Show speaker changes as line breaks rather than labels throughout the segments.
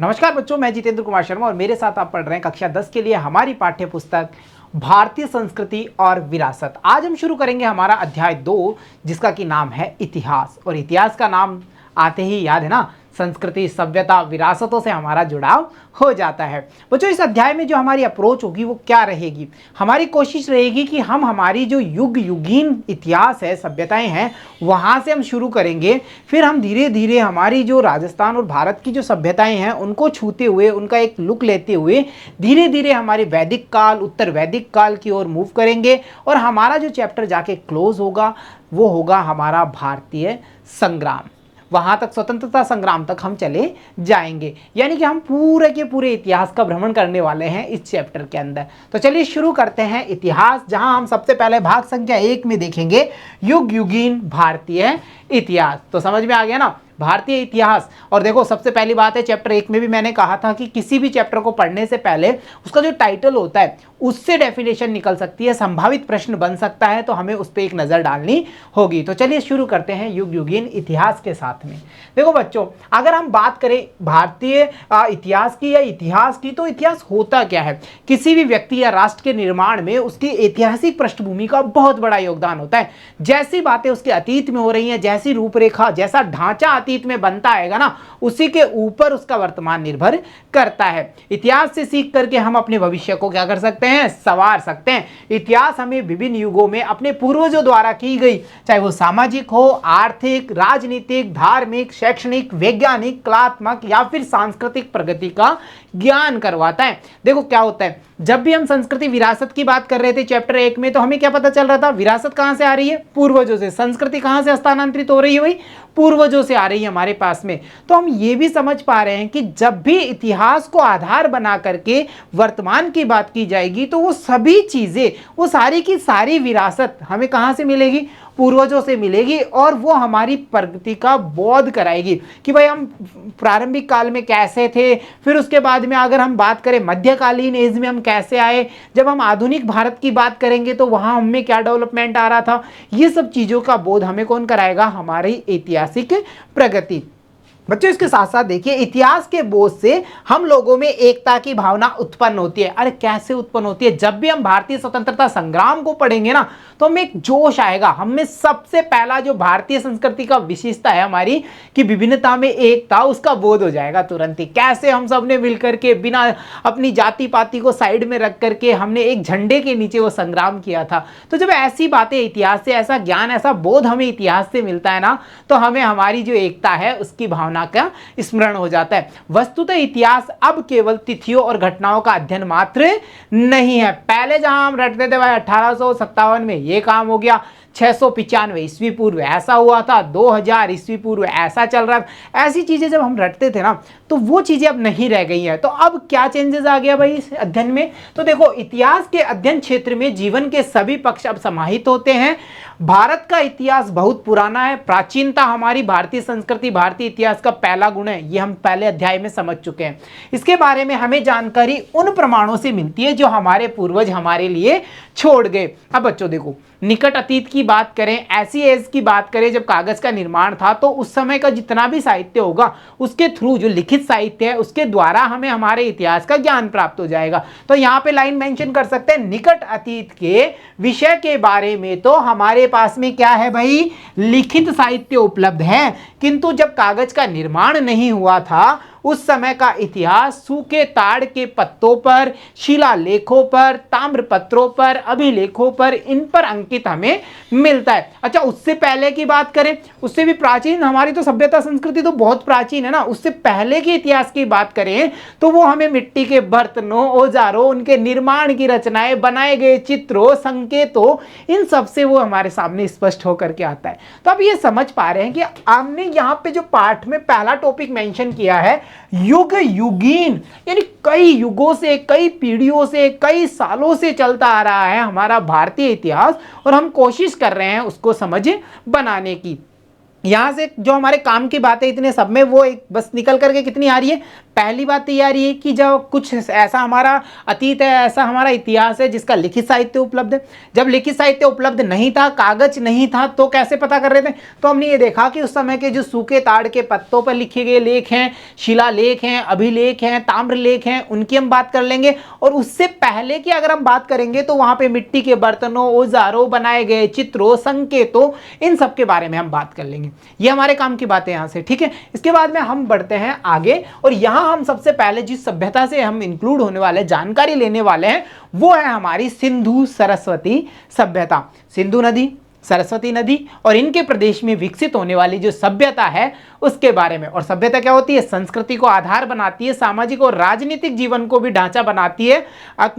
नमस्कार बच्चों, मैं जितेंद्र कुमार शर्मा और मेरे साथ आप पढ़ रहे हैं कक्षा 10 के लिए हमारी पाठ्य पुस्तक भारतीय संस्कृति और विरासत। आज हम शुरू करेंगे हमारा अध्याय 2 जिसका कि नाम है इतिहास। और इतिहास का नाम आते ही याद है ना, संस्कृति, सभ्यता, विरासतों से हमारा जुड़ाव हो जाता है। बच्चों, इस अध्याय में जो हमारी अप्रोच होगी वो क्या रहेगी? हमारी कोशिश रहेगी कि हम हमारी जो युग युगीन इतिहास है, सभ्यताएं हैं, वहाँ से हम शुरू करेंगे। फिर हम धीरे धीरे हमारी जो राजस्थान और भारत की जो सभ्यताएं हैं उनको छूते हुए, उनका एक लुक लेते हुए धीरे धीरे हमारे वैदिक काल, उत्तर वैदिक काल की ओर मूव करेंगे। और हमारा जो चैप्टर जाके क्लोज होगा वो होगा हमारा भारतीय संग्राम। वहाँ तक, स्वतंत्रता संग्राम तक हम चले जाएंगे। यानी कि हम पूरे के पूरे इतिहास का भ्रमण करने वाले हैं इस चैप्टर के अंदर। तो चलिए शुरू करते हैं इतिहास, जहाँ हम सबसे पहले भाग संख्या 1 में देखेंगे युग युगीन भारतीय इतिहास। तो समझ में आ गया ना, भारतीय इतिहास। और देखो, सबसे पहली बात है, चैप्टर 1 में भी मैंने कहा था कि किसी भी चैप्टर को पढ़ने से पहले उसका जो टाइटल होता है उससे डेफिनेशन निकल सकती है, संभावित प्रश्न बन सकता है, तो हमें उस पर एक नज़र डालनी होगी। तो चलिए शुरू करते हैं युग युगीन इतिहास के साथ में। देखो बच्चों, अगर हम बात करें भारतीय इतिहास की या इतिहास की, तो इतिहास होता क्या है? किसी भी व्यक्ति या राष्ट्र के निर्माण में उसकी ऐतिहासिक पृष्ठभूमि का बहुत बड़ा योगदान होता है। जैसी बातें उसके अतीत में हो रही हैं, जैसी रूपरेखा, जैसा ढांचा अतीत में बनता आएगा ना, उसी के ऊपर उसका वर्तमान निर्भर करता है। इतिहास से सीख करके हम अपने भविष्य को क्या कर सकते हैं? संवार सकते हैं। इतिहास हमें विभिन्न युगों में अपने पूर्वजों द्वारा की गई, चाहे वो सामाजिक हो, आर्थिक, राजनीतिक, धार्मिक, शैक्षणिक, वैज्ञानिक, कलात्मक या फिर सांस्कृतिक प्रगति का ज्ञान करवाता है। देखो क्या होता है, जब भी हम संस्कृति विरासत की बात कर रहे थे चैप्टर 1 में, तो हमें क्या पता चल रहा था? विरासत कहां से आ रही है? पूर्वजों से। संस्कृति कहां से हस्तांतरित हो रही है? वही पूर्वजों से आ रही है हमारे पास में। तो हम ये भी समझ पा रहे हैं कि जब भी इतिहास को आधार बना करके वर्तमान की बात की जाएगी, तो वो सभी चीजें, वो सारी की सारी विरासत हमें कहां से मिलेगी? पूर्वजों से मिलेगी। और वो हमारी प्रगति का बोध कराएगी कि भाई हम प्रारंभिक काल में कैसे थे, फिर उसके बाद में अगर हम बात करें मध्यकालीन एज में हम कैसे आए, जब हम आधुनिक भारत की बात करेंगे तो वहां हमें क्या डेवलपमेंट आ रहा था। ये सब चीजों का बोध हमें कौन कराएगा? हमारी ऐतिहासिक प्रगति। बच्चों, इसके साथ साथ देखिए, इतिहास के बोझ से हम लोगों में एकता की भावना उत्पन्न होती है। अरे कैसे उत्पन्न होती है? जब भी हम भारतीय स्वतंत्रता संग्राम को पढ़ेंगे ना, तो हमें एक जोश आएगा। हमें सबसे पहला जो भारतीय संस्कृति का विशेषता है हमारी, कि विभिन्नता में एकता, उसका बोध हो जाएगा तुरंत ही। कैसे हम सब ने मिलकर के, बिना अपनी जाति पाति को साइड में रख करके, हमने एक झंडे के नीचे वो संग्राम किया था। तो जब ऐसी बातें इतिहास से, ऐसा ज्ञान, ऐसा बोध हमें इतिहास से मिलता है ना, तो हमें हमारी जो एकता है उसकी भावना का स्मरण हो जाता है। वस्तुतः इतिहास अब केवल तिथियों और घटनाओं का अध्ययन मात्र नहीं है। पहले जहां हम रटते थे भाई 1857 में ये काम हो गया, 695 ईस्वी पूर्व ऐसा हुआ था, 2000 ईस्वी पूर्व ऐसा चल रहा था, ऐसी चीजें जब हम रटते थे ना, तो वो चीजें अब नहीं रह गई हैं। तो अब क्या चेंजेस आ गया भाई इस अध्ययन में? तो देखो, इतिहास के अध्ययन क्षेत्र में जीवन के सभी पक्ष अब समाहित होते हैं। भारत का इतिहास बहुत पुराना है। प्राचीनता हमारी भारतीय संस्कृति, भारतीय इतिहास का पहला गुण है, ये हम पहले अध्याय में समझ चुके हैं। इसके बारे में हमें जानकारी उन प्रमाणों से मिलती है जो हमारे पूर्वज हमारे लिए छोड़ गए। अब बच्चों देखो, निकट अतीत की बात करें, ऐसी एज की बात करें जब कागज का निर्माण था, तो उस समय का जितना भी साहित्य होगा उसके थ्रू, जो लिखित साहित्य है उसके द्वारा हमें हमारे इतिहास का ज्ञान प्राप्त हो जाएगा। तो यहाँ पे लाइन मेंशन कर सकते हैं, निकट अतीत के विषय के बारे में तो हमारे पास में क्या है भाई? लिखित साहित्य उपलब्ध है। किंतु जब कागज का निर्माण नहीं हुआ था, उस समय का इतिहास सूखे ताड़ के पत्तों पर, शिलालेखों पर, ताम्रपत्रों पर, अभिलेखों पर, इन पर अंकित हमें मिलता है। अच्छा, उससे पहले की बात करें, उससे भी प्राचीन, हमारी तो सभ्यता संस्कृति तो बहुत प्राचीन है ना, उससे पहले के इतिहास की बात करें तो वो हमें मिट्टी के बर्तनों, औजारों, उनके निर्माण की रचनाएं, बनाए गए चित्रों, संकेतों, इन सब से वो हमारे सामने स्पष्ट होकर के आता है। तो अब ये समझ पा रहे हैं कि हमने यहाँ पे जो पाठ में पहला टॉपिक मेंशन किया है, युग युगीन, यानी कई युगों से, कई पीढ़ियों से, कई सालों से चलता आ रहा है हमारा भारतीय इतिहास, और हम कोशिश कर रहे हैं उसको समझ बनाने की। यहाँ से जो हमारे काम की बातें इतने सब में वो एक बस निकल करके कितनी आ रही है, पहली बात तो ये आ रही है कि जब कुछ ऐसा हमारा अतीत है, ऐसा हमारा इतिहास है जिसका लिखित साहित्य उपलब्ध है। जब लिखित साहित्य उपलब्ध नहीं था, कागज नहीं था, तो कैसे पता कर रहे थे? तो हमने ये देखा कि उस समय के जो सूखे ताड़ के पत्तों पर लिखे गए लेख हैं, शिलालेख हैं, अभिलेख हैं, ताम्रलेख हैं, उनकी हम बात कर लेंगे। और उससे पहले की अगर हम बात करेंगे तो वहां पे मिट्टी के बर्तनों, औजारों, बनाए गए चित्रों, संकेतों, इन सब के बारे में हम बात कर लेंगे। ये हमारे काम की बातें यहां से, ठीक है। इसके बाद में हम बढ़ते हैं आगे, और यहां हम सबसे पहले जिस सभ्यता से हम इंक्लूड होने वाले, जानकारी लेने वाले हैं, वो है हमारी सिंधु सरस्वती सभ्यता। सिंधु नदी, सरस्वती नदी और इनके प्रदेश में विकसित होने वाली जो सभ्यता है उसके बारे में। और सभ्यता क्या होती है? संस्कृति को आधार बनाती है, सामाजिक और राजनीतिक जीवन को भी ढांचा बनाती है,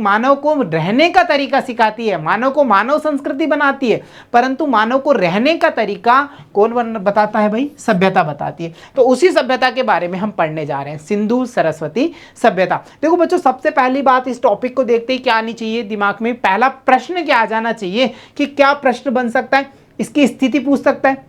मानव को रहने का तरीका सिखाती है, मानव को मानव संस्कृति बनाती है। परंतु मानव को रहने का तरीका कौन बताता है भाई? सभ्यता बताती है। तो उसी सभ्यता के बारे में हम पढ़ने जा रहे हैं, सिंधु सरस्वती सभ्यता। देखो बच्चों, सबसे पहली बात इस टॉपिक को देखते ही क्या आनी चाहिए दिमाग में? पहला प्रश्न क्या आ जाना चाहिए कि क्या प्रश्न बन सकता है? इसकी स्थिति पूछ सकता है,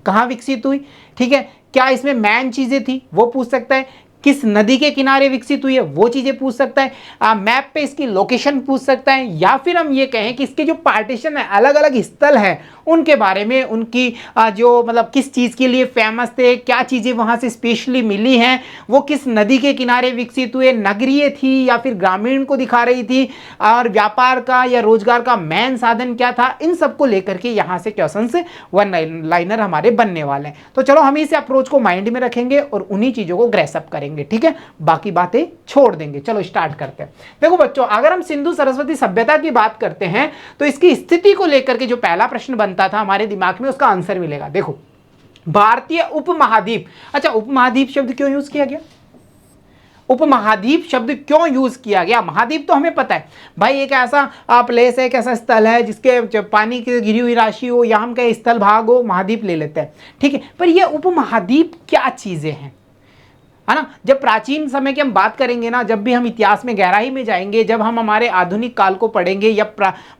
कहां विकसित हुई, ठीक है। क्या इसमें मैन चीजें थी, वो पूछ सकता है। किस नदी के किनारे विकसित हुई है, वो चीजें पूछ सकता है। मैप पे इसकी लोकेशन पूछ सकता है। या फिर हम ये कहें कि इसके जो पार्टीशन है, अलग अलग स्थल है, उनके बारे में, उनकी जो मतलब किस चीज के लिए फेमस थे, क्या चीजें वहां से स्पेशली मिली हैं, वो किस नदी के किनारे विकसित हुए, नगरीय थी या फिर ग्रामीण को दिखा रही थी, और व्यापार का या रोजगार का मेन साधन क्या था, इन सबको लेकर के यहाँ से क्वेश्चंस वन लाइनर हमारे बनने वाले हैं। तो चलो हम इस अप्रोच को माइंड में रखेंगे और उन्हीं चीजों को ग्रेसअप करेंगे, ठीक है। बाकी बातें छोड़ देंगे। चलो स्टार्ट करते हैं। देखो बच्चों, अगर हम सिंधु सरस्वती सभ्यता की बात करते हैं तो इसकी स्थिति को लेकर के जो पहला प्रश्न बनता था हमारे दिमाग में, उसका आंसर मिलेगा। देखो, भारतीय उपमहाद्वीप। अच्छा, उपमहाद्वीप शब्द क्यों यूज किया गया? उपमहाद्वीप शब्द क्यों यूज किया गया? महाद्वीप तो हमें पता है भाई, एक ऐसा प्लेस है, एक ऐसा स्थल है जिसके पानी की गिरी हुई राशि हो, या हम कहें स्थल भाग हो, महाद्वीप ले लेते हैं, ठीक है। पर ये उपमहाद्वीप क्या चीजें हैं, है ना। जब प्राचीन समय की हम बात करेंगे ना, जब भी हम इतिहास में गहराई में जाएंगे, जब हम हमारे आधुनिक काल को पढ़ेंगे या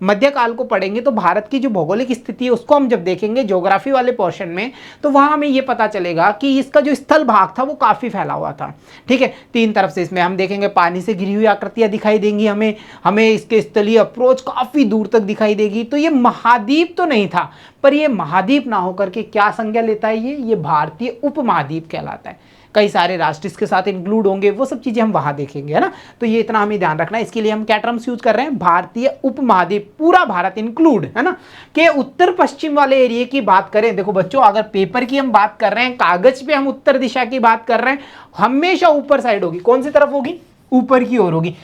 मध्य काल को पढ़ेंगे, तो भारत की जो भौगोलिक स्थिति है उसको हम जब देखेंगे ज्योग्राफी वाले पोर्शन में, तो वहां हमें ये पता चलेगा कि इसका जो स्थल भाग था वो काफी फैला हुआ था, ठीक है। तीन तरफ से इसमें हम देखेंगे पानी से घिरी हुई आकृतियां दिखाई देंगी, हमें इसके स्थलीय अप्रोच काफी दूर तक दिखाई देगी। तो ये महाद्वीप तो नहीं था, पर ये महाद्वीप ना होकर के क्या संज्ञा लेता है? ये भारतीय उपमहाद्वीप कहलाता है। कई सारे राष्ट्र इसके साथ इंक्लूड होंगे, वो सब चीजें हम वहां देखेंगे, है ना। तो ये इतना हमें ध्यान रखना है। इसके लिए हम क्या टर्म्स यूज कर रहे हैं? भारतीय उपमहाद्वीप, पूरा भारत इंक्लूड, है ना। के उत्तर पश्चिम वाले एरिया की बात करें, देखो बच्चों, अगर पेपर की हम बात कर रहे हैं, कागज पे हम उत्तर दिशा की बात कर रहे हैं, हमेशा ऊपर साइड होगी। कौन सी तरफ होगी? ऊपर की ओर होगी।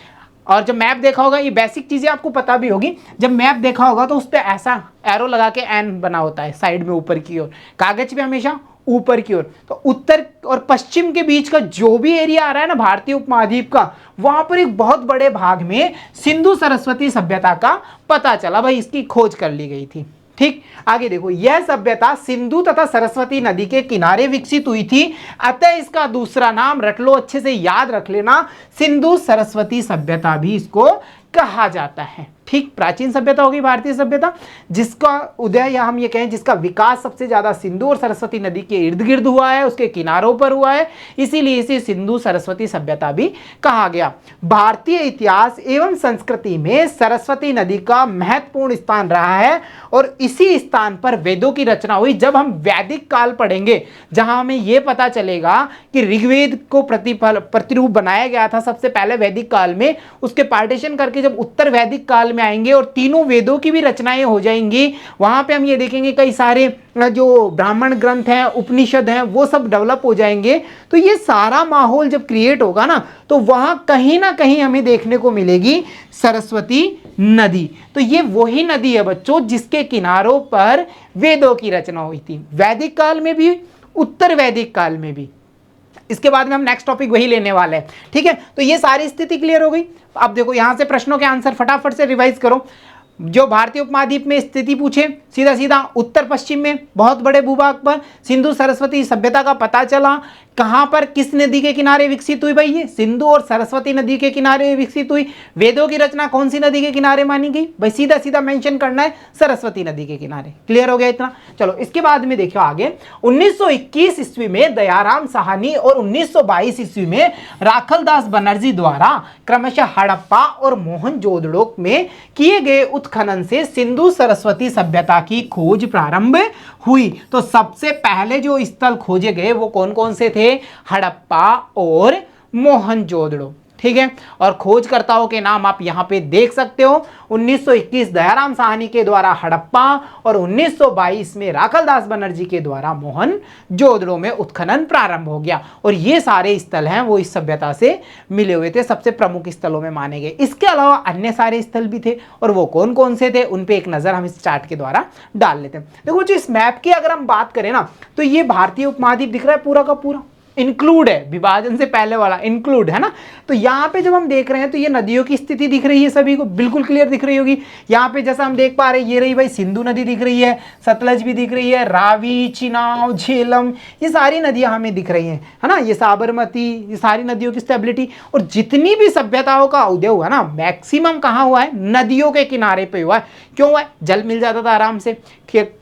और जब मैप देखा होगा, ये बेसिक चीजें आपको पता भी होगी, जब मैप देखा होगा तो उस पर ऐसा एरो लगा के एन बना होता है साइड में ऊपर की ओर, कागज पे हमेशा ऊपर की ओर। तो उत्तर और पश्चिम के बीच का जो भी एरिया आ रहा है ना भारतीय उपमहाद्वीप का, वहां पर एक बहुत बड़े भाग में सिंधु सरस्वती सभ्यता का पता चला भाई, इसकी खोज कर ली गई थी, ठीक। आगे देखो, यह सभ्यता सिंधु तथा सरस्वती नदी के किनारे विकसित हुई थी, अतः इसका दूसरा नाम रट लो, अच्छे से याद रख लेना, सिंधु सरस्वती सभ्यता भी इसको कहा जाता है, ठीक। प्राचीन सभ्यता होगी भारतीय सभ्यता, जिसका उदय या हम ये कहें जिसका विकास सबसे ज्यादा सिंधु और सरस्वती नदी के इर्द गिर्द हुआ है, उसके किनारों पर हुआ है, इसीलिए इसे सिंधु सरस्वती सभ्यता भी कहा गया। भारतीय इतिहास एवं संस्कृति में सरस्वती नदी का महत्वपूर्ण स्थान रहा है, और इसी स्थान पर वेदों की रचना हुई। जब हम वैदिक काल पढ़ेंगे, जहां हमें यह पता चलेगा कि ऋग्वेद को प्रतिरूप बनाया गया था सबसे पहले वैदिक काल में, उसके पार्टीशन करके जब उत्तर वैदिक काल में आएंगे और तीनों वेदों की भी रचनाएं हो जाएंगी, वहां पे हम ये देखेंगे कई सारे जो ब्राह्मण ग्रंथ हैं, उपनिषद हैं, वो सब डेवलप हो जाएंगे। तो ये सारा माहौल जब क्रिएट होगा ना, तो वहां कहीं ना कहीं हमें देखने को मिलेगी सरस्वती नदी। तो ये वही नदी है बच्चों जिसके किनारों पर वेदों की रचना हुई थी, वैदिक काल में भी, उत्तर वैदिक काल में भी। इसके बाद में हम नेक्स्ट टॉपिक वही लेने वाले हैं, ठीक है। तो ये सारी स्थिति क्लियर हो गई। अब देखो, यहां से प्रश्नों के आंसर फटाफट से रिवाइज करो। जो भारतीय उपमहाद्वीप में स्थिति पूछे सीधा सीधा उत्तर पश्चिम में बहुत बड़े भूभाग पर सिंधु सरस्वती सभ्यता का पता चला। कहां पर किस नदी के किनारे विकसित हुई भाई? ये सिंधु और सरस्वती नदी के किनारे विकसित हुई। वेदों की रचना कौन सी नदी के किनारे मानी गई भाई? सीधा सीधा मेंशन करना है, सरस्वती नदी के किनारे। क्लियर हो गया इतना? चलो इसके बाद में देखियो आगे 1921 ईस्वी में दयाराम साहनी और 1922 ईस्वी में राखलदास बनर्जी द्वारा क्रमशः हड़प्पा और मोहनजोदड़ो में किए गए उत्खनन से सिंधु सरस्वती सभ्यता की खोज प्रारंभ हुई। तो सबसे पहले जो स्थल खोजे गए वो कौन कौन से थे? हड़प्पा और मोहनजोदड़ो। ठीक है, और खोजकर्ताओं के नाम आप यहां पे देख सकते हो। 1921 दयाराम साहनी के द्वारा हड़प्पा और 1922 में राखलदास बनर्जी के द्वारा मोहनजोदड़ो में उत्खनन प्रारंभ हो गया। और ये सारे स्थल हैं वो इस सभ्यता से मिले हुए थे, सबसे प्रमुख स्थलों में माने गए। इसके अलावा अन्य सारे स्थल भी थे, और वो कौन कौन से थे उन पे एक नजर हम इस चार्ट के द्वारा डाल लेते हैं। देखो जो इस मैप की अगर हम बात करें ना, तो ये भारतीय उपमहाद्वीप दिख रहा है पूरा का पूरा, इंक्लूड है, विभाजन से पहले वाला इंक्लूड है ना। तो यहाँ पे जब हम देख रहे हैं तो ये नदियों की स्थिति दिख रही है, सभी को बिल्कुल क्लियर दिख रही होगी। यहाँ पे जैसा हम देख पा रहे हैं, ये रही भाई सिंधु नदी दिख रही है, सतलज भी दिख रही है, रावी, चिनाब, झेलम, ये सारी नदियां हमें दिख रही हैं, है ना। ये साबरमती, ये सारी नदियों की स्टेबिलिटी। और जितनी भी सभ्यताओं का उदय हुआ ना, मैक्सिमम कहाँ हुआ है? नदियों के किनारे पे हुआ है। क्यों हुआ है? जल मिल जाता था आराम से,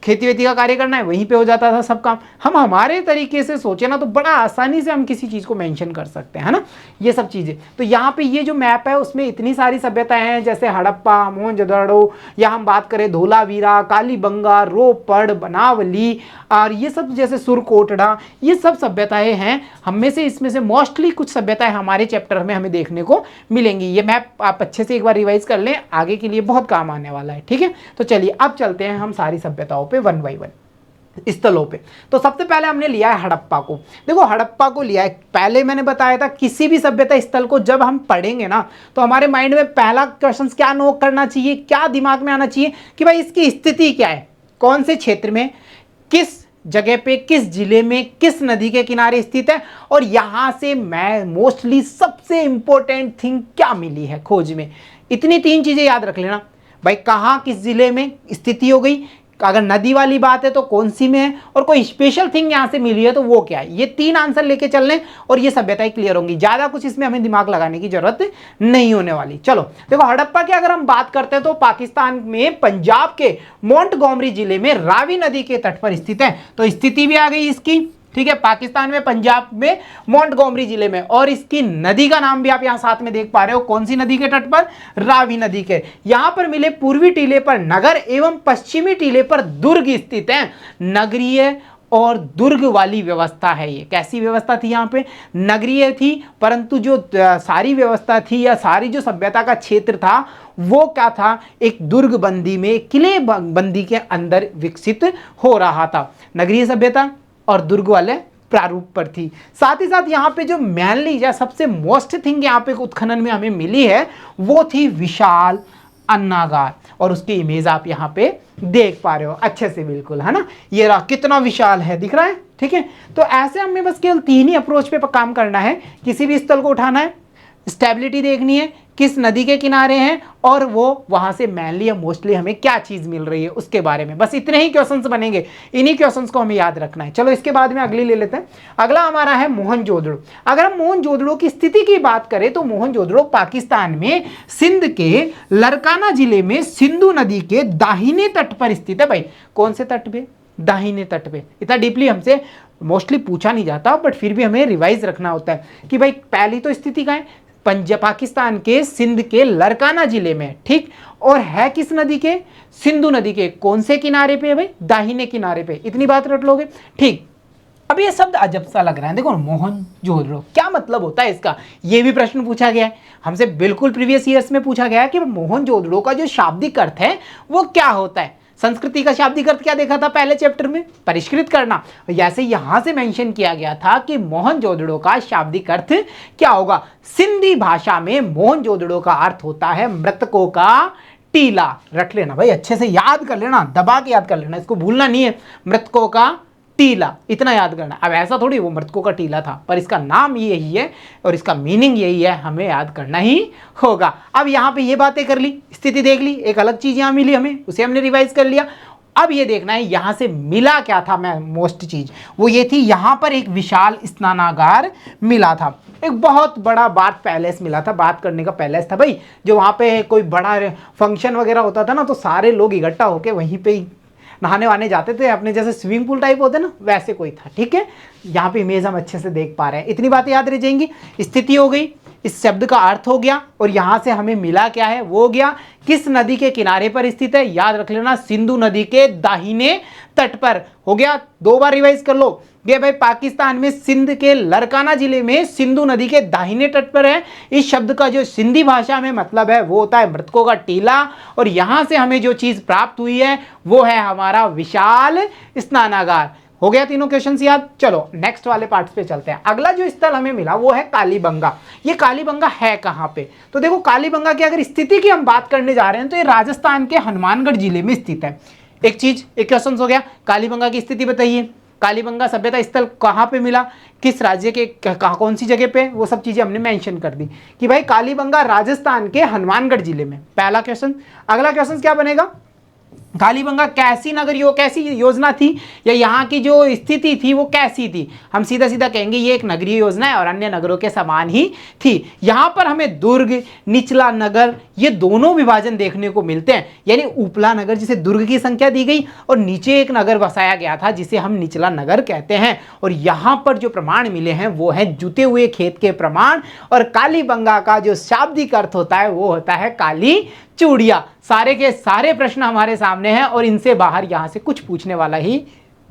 खेती वेती का कार्य करना है वहीं पे हो जाता था सब काम। हम हमारे तरीके से सोचे ना तो बड़ा आसानी से हम किसी चीज को मेंशन कर सकते हैं, है ना, ये सब चीजें। तो यहाँ पे ये जो मैप है उसमें इतनी सारी सभ्यताएं हैं, जैसे हड़प्पा, मोहनजोदड़ो, या हम बात करें धोलावीरा, कालीबंगा, रोपड़, बनावली, और ये सब जैसे सुरकोटड़ा, ये सब सभ्यताएं हैं। हम में से इसमें से मोस्टली कुछ सभ्यताएं हमारे चैप्टर में हमें देखने को मिलेंगी। ये मैप आप अच्छे से एक बार रिवाइज कर लें, आगे के लिए बहुत काम आने वाला है। ठीक है, तो चलिए अब चलते हैं हम सारी सभ्यताओं पे वन बाई वन, स्थलों पे। तो सबसे पहले हमने लिया है हड़प्पा को। देखो हड़प्पा को लिया है, पहले मैंने बताया था किसी भी सभ्यता स्थल को जब हम पढ़ेंगे ना, तो हमारे माइंड में पहला क्वेश्चन क्या नोट करना चाहिए, क्या दिमाग में आना चाहिए कि भाई इसकी स्थिति क्या है, कौन से क्षेत्र में, किस जगह पे, किस जिले में, किस नदी के किनारे स्थित है। और यहां से मैं मोस्टली सबसे इंपॉर्टेंट थिंग क्या मिली है खोज में, इतनी तीन चीजें याद रख लेना भाई। कहां किस जिले में स्थिति हो गई, अगर नदी वाली बात है तो कौन सी में है, और कोई स्पेशल थिंग यहां से मिली है तो वो क्या है। ये तीन आंसर लेके चल लें और ये सभ्यताएं क्लियर होंगी। ज्यादा कुछ इसमें हमें दिमाग लगाने की जरूरत नहीं होने वाली। चलो देखो हड़प्पा की अगर हम बात करते हैं तो पाकिस्तान में पंजाब के मोंटगोमरी जिले में रावी नदी के तट पर स्थित है। तो स्थिति भी आ गई इसकी, ठीक है, पाकिस्तान में पंजाब में मोंटगोमरी जिले में। और इसकी नदी का नाम भी आप यहां साथ में देख पा रहे हो, कौन सी नदी के तट पर? रावी नदी के। यहां पर मिले पूर्वी टीले पर नगर एवं पश्चिमी टीले पर दुर्ग स्थित हैं। नगरीय और दुर्ग वाली व्यवस्था है ये। कैसी व्यवस्था थी यहाँ पे? नगरीय थी, परंतु जो सारी व्यवस्था थी या सारी जो सभ्यता का क्षेत्र था वो क्या था? एक दुर्ग बंदी में, किले बंदी के अंदर विकसित हो रहा था। नगरीय सभ्यता और दुर्ग वाले प्रारूप पर थी। साथ ही साथ यहाँ पे जो मेनली या सबसे मोस्ट थिंग यहाँ पे उत्खनन में हमें मिली है वो थी विशाल अन्नागार। और उसकी इमेज आप यहाँ पे देख पा रहे हो अच्छे से, बिल्कुल, है ना। ये रहा, कितना विशाल है, दिख रहा है, ठीक है। तो ऐसे हमें बस केवल तीन ही अप्रोच पे काम करना है। किसी भी स्थल को उठाना है, स्टेबिलिटी देखनी है, किस नदी के किनारे हैं, और वो वहां से मेनली या मोस्टली हमें क्या चीज मिल रही है उसके बारे में। बस इतने ही क्वेश्चंस बनेंगे, इन्हीं क्वेश्चंस को हमें याद रखना है। चलो इसके बाद में अगली ले लेते हैं। अगला हमारा है मोहनजोदड़ो। अगर हम मोहनजोदड़ो की स्थिति की बात करें तो मोहनजोदड़ो पाकिस्तान में सिंध के लरकाना जिले में सिंधु नदी के दाहिने तट पर स्थित है। भाई कौन से तट पे? दाहिने तट पे। इतना डीपली हमसे मोस्टली पूछा नहीं जाता, बट फिर भी हमें रिवाइज रखना होता है कि भाई पहली तो स्थिति का है पाकिस्तान के सिंध के लरकाना जिले में, ठीक। और है किस नदी के? सिंधु नदी के। कौन से किनारे पे है भाई? दाहिने किनारे पे। इतनी बात रट लोगे, ठीक। अब ये शब्द अजब सा लग रहा है, देखो मोहनजोदड़ो क्या मतलब होता है इसका, ये भी प्रश्न पूछा गया है हमसे, बिल्कुल प्रीवियस ईयर्स में पूछा गया है कि मोहनजोदड़ो का जो शाब्दिक अर्थ है वो क्या होता है। संस्कृति का शाब्दिक अर्थ क्या देखा था पहले चैप्टर में? परिष्कृत करना। जैसे यहां से मेंशन किया गया था कि मोहनजोदड़ो का शाब्दिक अर्थ क्या होगा। सिंधी भाषा में मोहनजोदड़ो का अर्थ होता है मृतकों का टीला। रख लेना भाई, अच्छे से याद कर लेना, दबा के याद कर लेना, इसको भूलना नहीं है। मृतकों का टीला, इतना याद करना। अब ऐसा थोड़ी वो मृतकों का टीला था, पर इसका नाम यही है और इसका मीनिंग यही है, हमें याद करना ही होगा। अब यहाँ पे ये बातें कर ली, स्थिति देख ली, एक अलग चीज यहाँ मिली हमें, उसे हमने रिवाइज कर लिया। अब ये देखना है यहाँ से मिला क्या था, मैं मोस्ट चीज वो ये थी, यहाँ पर एक विशाल स्नानागार मिला था, एक बहुत बड़ा बाथ पैलेस मिला था, बात करने का पैलेस था भाई, जो वहाँ पे कोई बड़ा फंक्शन वगैरह होता था ना, तो सारे लोग इकट्ठा होके वहीं पे नहाने वाने जाते थे, अपने जैसे स्विमिंग पूल टाइप होते ना, वैसे कोई था। ठीक है, यहाँ पे इमेज हम अच्छे से देख पा रहे हैं, इतनी बातें याद रह जाएंगी। स्थिति हो गई, इस शब्द का अर्थ हो गया, और यहाँ से हमें मिला क्या है वो हो गया, किस नदी के किनारे पर स्थित है, याद रख लेना सिंधु नदी के दाहिने तट पर। हो गया, 2 बार रिवाइज कर लो। ये भाई पाकिस्तान में सिंध के लरकाना जिले में सिंधु नदी के दाहिने तट पर है। इस शब्द का जो सिंधी भाषा में मतलब है वो होता है मृतकों का टीला, और यहां से हमें जो चीज प्राप्त हुई है वो है हमारा विशाल स्नानागार। हो गया तीनों क्वेश्चंस याद। चलो नेक्स्ट वाले पार्ट्स पे चलते हैं। अगला जो स्थल हमें मिला वो है कालीबंगा। ये कालीबंगा है कहां पे, तो देखो कालीबंगा की अगर स्थिति की हम बात करने जा रहे हैं तो ये राजस्थान के हनुमानगढ़ जिले में स्थित है। एक क्वेश्चन हो गया, कालीबंगा की स्थिति बताइए, कालीबंगा सभ्यता स्थल कहाँ पे मिला, किस राज्य के कौन सी जगह पे, वो सब चीजें हमने मेंशन कर दी कि भाई कालीबंगा राजस्थान के हनुमानगढ़ जिले में। पहला क्वेश्चन। अगला क्वेश्चन क्या बनेगा, कालीबंगा कैसी नगरी कैसी योजना थी, या यहाँ की जो स्थिति थी वो कैसी थी। हम सीधा सीधा कहेंगे ये एक नगरीय योजना है और अन्य नगरों के समान ही थी। यहाँ पर हमें दुर्ग, निचला नगर, ये दोनों विभाजन देखने को मिलते हैं। यानी उपला नगर जिसे दुर्ग की संख्या दी गई, और नीचे एक नगर बसाया गया था जिसे हम निचला नगर कहते हैं। और यहाँ पर जो प्रमाण मिले हैं वो है जुते हुए खेत के प्रमाण, और कालीबंगा का जो शाब्दिक अर्थ होता है वो होता है काली चूड़िया। सारे के सारे प्रश्न हमारे सामने हैं और इनसे बाहर यहां से कुछ पूछने वाला ही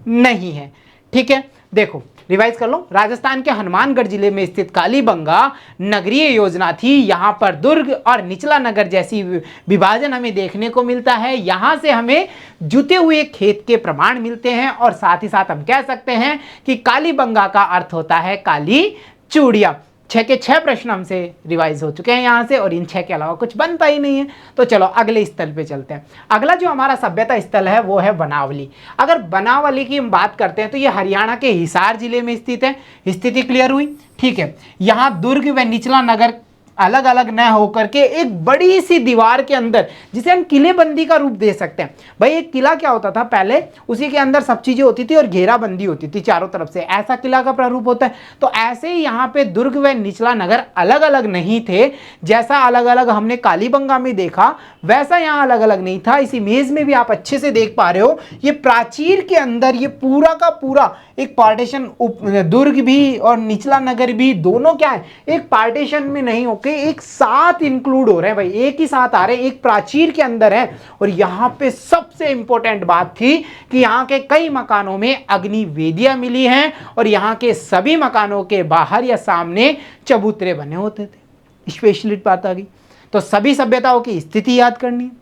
नहीं है। ठीक है, देखो रिवाइज कर लो। राजस्थान के हनुमानगढ़ जिले में स्थित कालीबंगा नगरीय योजना थी। यहां पर दुर्ग और निचला नगर जैसी विभाजन हमें देखने को मिलता है। यहां से हमें जुते हुए खेत के प्रमाण मिलते हैं, और साथ ही साथ हम कह सकते हैं कि कालीबंगा का अर्थ होता है काली चूड़िया। 6 के 6 प्रश्न हमसे रिवाइज हो चुके हैं यहाँ से, और इन 6 के अलावा कुछ बनता ही नहीं है। तो चलो अगले स्थल पे चलते हैं। अगला जो हमारा सभ्यता स्थल है वो है बनावली। अगर बनावली की हम बात करते हैं तो ये हरियाणा के हिसार जिले में स्थित है। स्थिति क्लियर हुई, ठीक है। यहाँ दुर्ग व निचला नगर अलग अलग न होकर के एक बड़ी सी दीवार के अंदर, जिसे हम किलेबंदी का रूप दे सकते हैं। भाई एक किला क्या होता था पहले, उसी के अंदर सब चीजें होती थी और घेराबंदी होती थी चारों तरफ से, ऐसा किला का प्रारूप होता है। तो ऐसे ही यहाँ पे दुर्ग व निचला नगर अलग अलग नहीं थे। जैसा अलग अलग हमने कालीबंगा में देखा वैसा यहाँ अलग अलग नहीं था। इस इमेज में भी आप अच्छे से देख पा रहे हो, ये प्राचीर के अंदर ये पूरा का पूरा एक पार्टीशन, दुर्ग भी और निचला नगर भी दोनों क्या है, एक पार्टीशन में नहीं होके एक साथ इंक्लूड हो रहे हैं भाई, एक ही साथ आ रहे हैं, एक प्राचीर के अंदर है। और यहां पे सबसे इंपॉर्टेंट बात थी कि यहां के कई मकानों में अग्नि वेदियां मिली हैं, और यहां के सभी मकानों के बाहर या सामने चबूतरे बने होते थे। स्पेशली बात आ गई। तो सभी सभ्यताओं की स्थिति याद करनी है,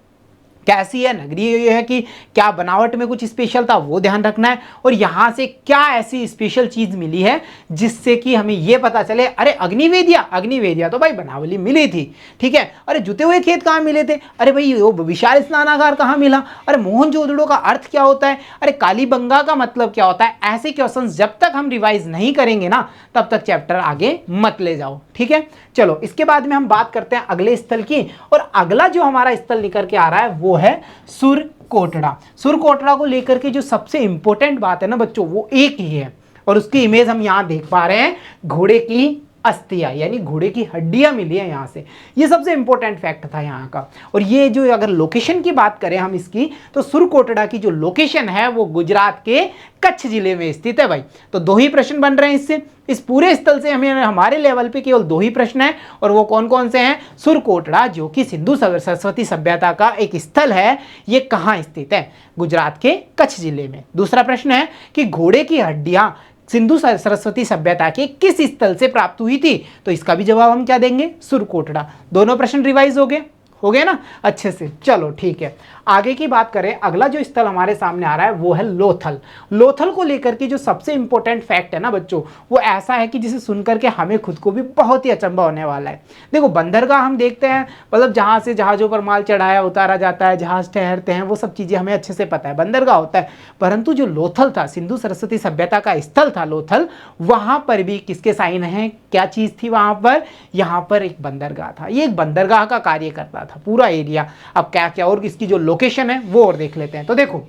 कैसी है, नगरीय ये है कि क्या बनावट में कुछ स्पेशल था वो ध्यान रखना है, और यहां से क्या ऐसी स्पेशल चीज मिली है जिससे कि हमें ये पता चले, अरे अग्निवेदिया तो भाई बनावली मिली थी, ठीक है। अरे जुते हुए खेत कहाँ मिले थे, अरे भाई वो विशाल स्नानागार कहाँ मिला, अरे मोहनजोदड़ो का अर्थ क्या होता है, अरे कालीबंगा का मतलब क्या होता है। ऐसे क्वेश्चंस जब तक हम रिवाइज नहीं करेंगे ना तब तक चैप्टर आगे मत ले जाओ, ठीक है। चलो इसके बाद में हम बात करते हैं अगले स्थल की, और अगला जो हमारा स्थल निकल के आ रहा है वो है सुरकोटड़ा। सुरकोटड़ा को लेकर के जो सबसे इंपॉर्टेंट बात है ना बच्चों, वो एक ही है, और उसकी इमेज हम यहां देख पा रहे हैं, घोड़े की अस्थियां यानी घोड़े की हड्डियां मिली है यहां से। ये सबसे इंपॉर्टेंट फैक्ट था यहां का। और ये जो अगर लोकेशन की बात करें हम इसकी, तो सुरकोटड़ा की जो लोकेशन है वो गुजरात के कच्छ जिले में स्थित है भाई। तो 2 ही प्रश्न बन रहे हैं इससे, इस पूरे स्थल से हमें हमारे लेवल पे केवल 2 ही प्रश्न हैं, और वो कौन कौन से हैं। सुरकोटड़ा जो कि सिंधु सरस्वती सभ्यता का एक स्थल है, ये कहाँ स्थित है, गुजरात के कच्छ जिले में। दूसरा प्रश्न है कि घोड़े की हड्डियां सिंधु सरस्वती सभ्यता के किस स्थल से प्राप्त हुई थी, तो इसका भी जवाब हम क्या देंगे, सुरकोटड़ा। दोनों प्रश्न रिवाइज हो गए, हो गया ना अच्छे से। चलो ठीक है, आगे की बात करें। अगला जो स्थल हमारे सामने आ रहा है वो है लोथल। लोथल को लेकर के जो सबसे इंपॉर्टेंट फैक्ट है ना बच्चों, वो ऐसा है कि जिसे सुनकर के हमें खुद को भी बहुत ही अचंभा होने वाला है। देखो बंदरगाह हम देखते हैं, मतलब जहां से जहाजों पर माल चढ़ाया उतारा जाता है, जहाज ठहरते हैं, वो सब चीजें हमें अच्छे से पता है, बंदरगाह होता है। परंतु जो लोथल था, सिंधु सरस्वती सभ्यता का स्थल था लोथल, वहां पर भी किसके साइन है, क्या चीज थी वहां पर, यहां पर एक बंदरगाह था। ये एक बंदरगाह का कार्य करता था पूरा एरिया। अब क्या क्या और इसकी जो लोकेशन है वो और देख लेते हैं। तो देखो,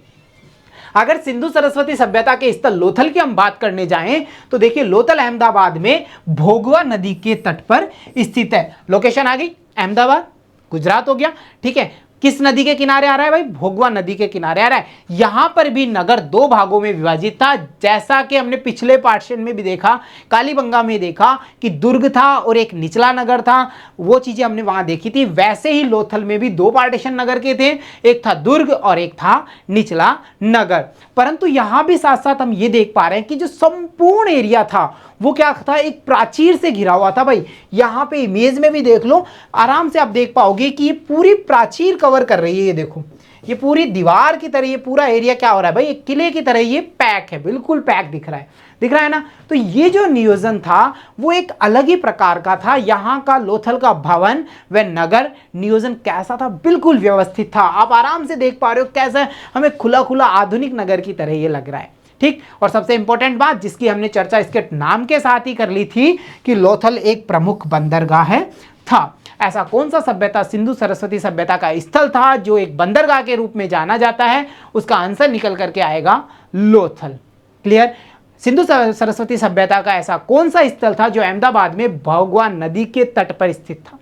अगर सिंधु सरस्वती सभ्यता के स्थल लोथल की हम बात करने जाएं तो देखिए लोथल अहमदाबाद में भोगवा नदी के तट पर स्थित है। लोकेशन आ गई अहमदाबाद, गुजरात हो गया, ठीक है। किस नदी के किनारे आ रहा है भाई, भोगवा नदी के किनारे आ रहा है। यहां पर भी नगर दो भागों में विभाजित था, जैसा कि हमने पिछले पार्टीशन में भी देखा, कालीबंगा में देखा कि दुर्ग था और एक निचला नगर था, वो चीजें हमने वहां देखी थी। वैसे ही लोथल में भी दो पार्टीशन नगर के थे, एक था दुर्ग और एक था निचला नगर। परंतु यहां भी साथ साथ हम ये देख पा रहे हैं कि जो संपूर्ण एरिया था वो क्या था, एक प्राचीर से घिरा हुआ था भाई। यहां पे इमेज में भी देख लो, आराम से आप देख पाओगे कि ये पूरी प्राचीर कवर कर रही है। ये देखो, ये पूरी दीवार की तरह ये पूरा एरिया क्या हो रहा है भाई, एक किले की तरह ये पैक है, बिल्कुल पैक दिख रहा है, दिख रहा है ना। तो ये जो नियोजन था वो एक अलग ही प्रकार का था। यहाँ का लोथल का भवन व नगर नियोजन कैसा था, बिल्कुल व्यवस्थित था। आप आराम से देख पा रहे हो कैसा हमें खुला खुला आधुनिक नगर की तरह ये लग रहा है, ठीक। और सबसे इंपॉर्टेंट बात जिसकी हमने चर्चा इसके नाम के साथ ही कर ली थी कि लोथल एक प्रमुख बंदरगाह है था। ऐसा कौन सा सभ्यता सिंधु सरस्वती सभ्यता का स्थल था जो एक बंदरगाह के रूप में जाना जाता है, उसका आंसर निकल करके आएगा लोथल। क्लियर। सिंधु सरस्वती सभ्यता का ऐसा कौन सा स्थल था जो अहमदाबाद में भोगवा नदी के तट पर स्थित था,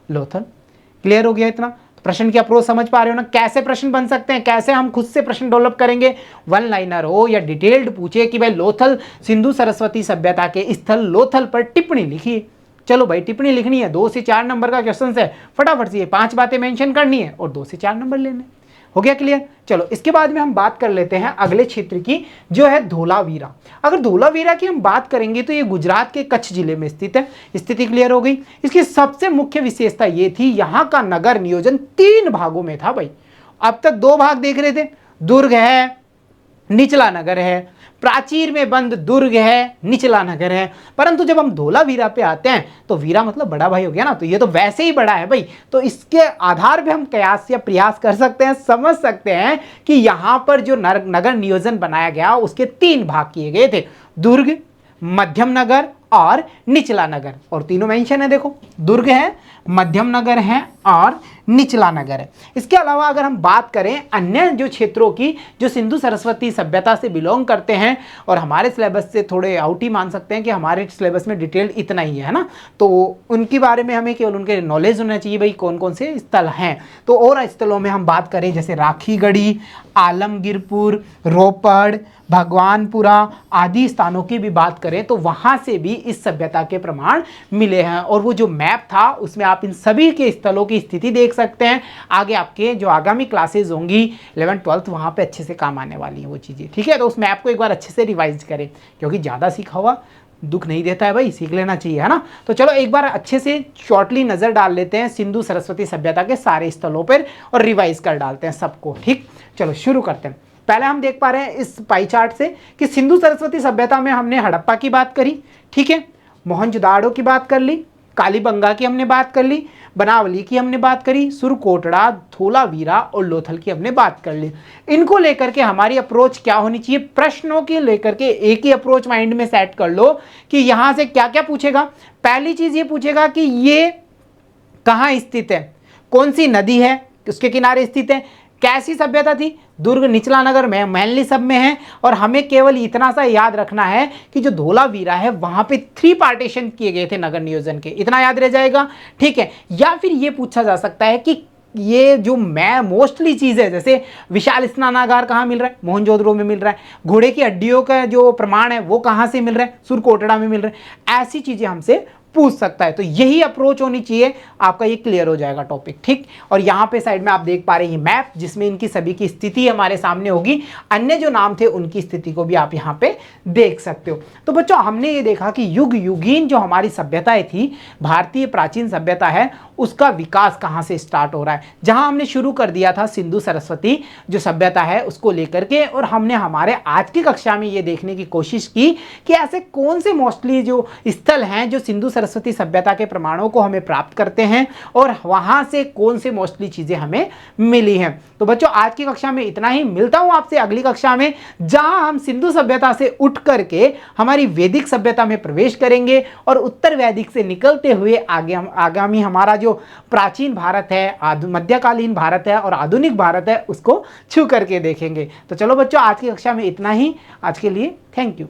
लोथल। क्लियर हो गया इतना। प्रश्न की अप्रोच समझ पा रहे हो ना, कैसे प्रश्न बन सकते हैं, कैसे हम खुद से प्रश्न डेवलप करेंगे। वन लाइनर हो या डिटेल्ड पूछे कि भाई लोथल सिंधु सरस्वती सभ्यता के स्थल लोथल पर टिप्पणी लिखिए। चलो भाई टिप्पणी लिखनी है, 2 से 4 नंबर का क्वेश्चन है, फटाफट से ये 5 बातें मेंशन करनी है और 2 से 4 नंबर लेने। हो गया क्लियर। चलो इसके बाद में हम बात कर लेते हैं अगले क्षेत्र की, जो है धोलावीरा। अगर धोलावीरा की हम बात करेंगे तो ये गुजरात के कच्छ जिले में स्थित है। स्थिति क्लियर हो गई। इसकी सबसे मुख्य विशेषता ये थी, यहां का नगर नियोजन 3 भागों में था भाई। अब तक 2 भाग देख रहे थे, दुर्ग है, निचला नगर है। प्राचीर में बंद दुर्ग है, निचला नगर है। परंतु जब हम धोलावीरा पे आते हैं तो वीरा मतलब बड़ा भाई हो गया ना, तो ये तो वैसे ही बड़ा है भाई। तो इसके आधार पे हम कयास या प्रयास कर सकते हैं, समझ सकते हैं कि यहां पर जो नगर नियोजन बनाया गया उसके 3 भाग किए गए थे, दुर्ग, मध्यम नगर और निचला नगर। और तीनों मेंशन है, देखो दुर्ग है, मध्यम नगर है और निचला नगर है। इसके अलावा अगर हम बात करें अन्य जो क्षेत्रों की जो सिंधु सरस्वती सभ्यता से बिलोंग करते हैं और हमारे सिलेबस से थोड़े आउट ही मान सकते हैं कि हमारे सिलेबस में डिटेल इतना ही है ना, तो उनके बारे में हमें केवल उनके नॉलेज होना चाहिए भाई कौन कौन से स्थल हैं। तो और स्थलों में हम बात करें जैसे राखीगढ़ी, आलमगीरपुर, रोपड़, भगवानपुरा आदि स्थानों की भी बात करें तो वहां से भी इस सभ्यता के प्रमाण मिले हैं। और वो जो मैप था उसमें आप इन सभी के स्थलों की स्थिति देख सकते हैं। आगे आपके जो आगामी क्लासेज होंगी 11th 12th वहां पे अच्छे से काम आने वाली हैं वो चीज़ें, ठीक है। तो उस मैप को एक बार अच्छे से रिवाइज करें, क्योंकि ज़्यादा सीखा हुआ दुख नहीं देता है भाई, सीख लेना चाहिए, है ना। तो चलो एक बार अच्छे से शॉर्टली नजर डाल लेते हैं सिंधु सरस्वती सभ्यता के सारे स्थलों पर और रिवाइज कर डालते हैं सबको, ठीक। चलो शुरू करते हैं। पहले हम देख पा रहे हैं इस पाई चार्ट से कि सिंधु सरस्वती सभ्यता में हमने हड़प्पा की बात करी, ठीक है, मोहनजोदाड़ो की बात कर ली, कालीबंगा की हमने बात कर ली, बनावली की हमने बात करी, सुरकोटड़ा, धोलावीरा और लोथल की हमने बात कर ली। इनको लेकर के हमारी अप्रोच क्या होनी चाहिए, प्रश्नों के लेकर के एक ही अप्रोच माइंड में सेट कर लो कि यहां से क्या क्या पूछेगा। पहली चीज ये पूछेगा कि ये कहां स्थित है, कौन सी नदी है उसके किनारे स्थित है, कैसी सभ्यता थी, दुर्ग, निचला नगर में मेनली सब में है। और हमें केवल इतना सा याद रखना है कि जो धोलावीरा है वहां पे 3 पार्टीशन किए गए थे नगर नियोजन के, इतना याद रह जाएगा, ठीक है। या फिर ये पूछा जा सकता है कि ये जो मैं मोस्टली चीज है, जैसे विशाल स्नानागार कहाँ मिल रहा है, मोहनजोदड़ो में मिल रहा है, घोड़े की हड्डियों का जो प्रमाण है वो कहाँ से मिल रहा है, सुरकोटड़ा में मिल रहा है। ऐसी चीजें हमसे पूछ सकता है। तो यही अप्रोच होनी चाहिए, आपका ये क्लियर हो जाएगा टॉपिक, ठीक। और यहाँ पे साइड में आप देख पा रहे हैं मैप, जिसमें इनकी सभी की स्थिति हमारे सामने होगी, अन्य जो नाम थे उनकी स्थिति को भी आप यहाँ पे देख सकते हो। तो बच्चों हमने ये देखा कि युग युगीन जो हमारी सभ्यताएं थी, भारतीय प्राचीन सभ्यता है, उसका विकास कहाँ से स्टार्ट हो रहा है। जहां हमने शुरू कर दिया था सिंधु सरस्वती जो सभ्यता है उसको लेकर के, और हमने हमारे आज की कक्षा में ये देखने की कोशिश की कि ऐसे कौन से मोस्टली जो स्थल हैं जो सिंधु सरस्वती सभ्यता के प्रमाणों को हमें प्राप्त करते हैं, और वहां से कौन से मोस्टली चीजें हमें मिली हैं। तो बच्चों आज की कक्षा में इतना ही, मिलता हूं आपसे अगली कक्षा में, जहां हम सिंधु सभ्यता से उठ करके हमारी वैदिक सभ्यता में प्रवेश करेंगे, और उत्तर वैदिक से निकलते हुए आगे हम आगामी हमारा जो प्राचीन भारत है, मध्यकालीन भारत है और आधुनिक भारत है, उसको छू करके देखेंगे। तो चलो बच्चों आज की कक्षा में इतना ही, आज के लिए थैंक यू।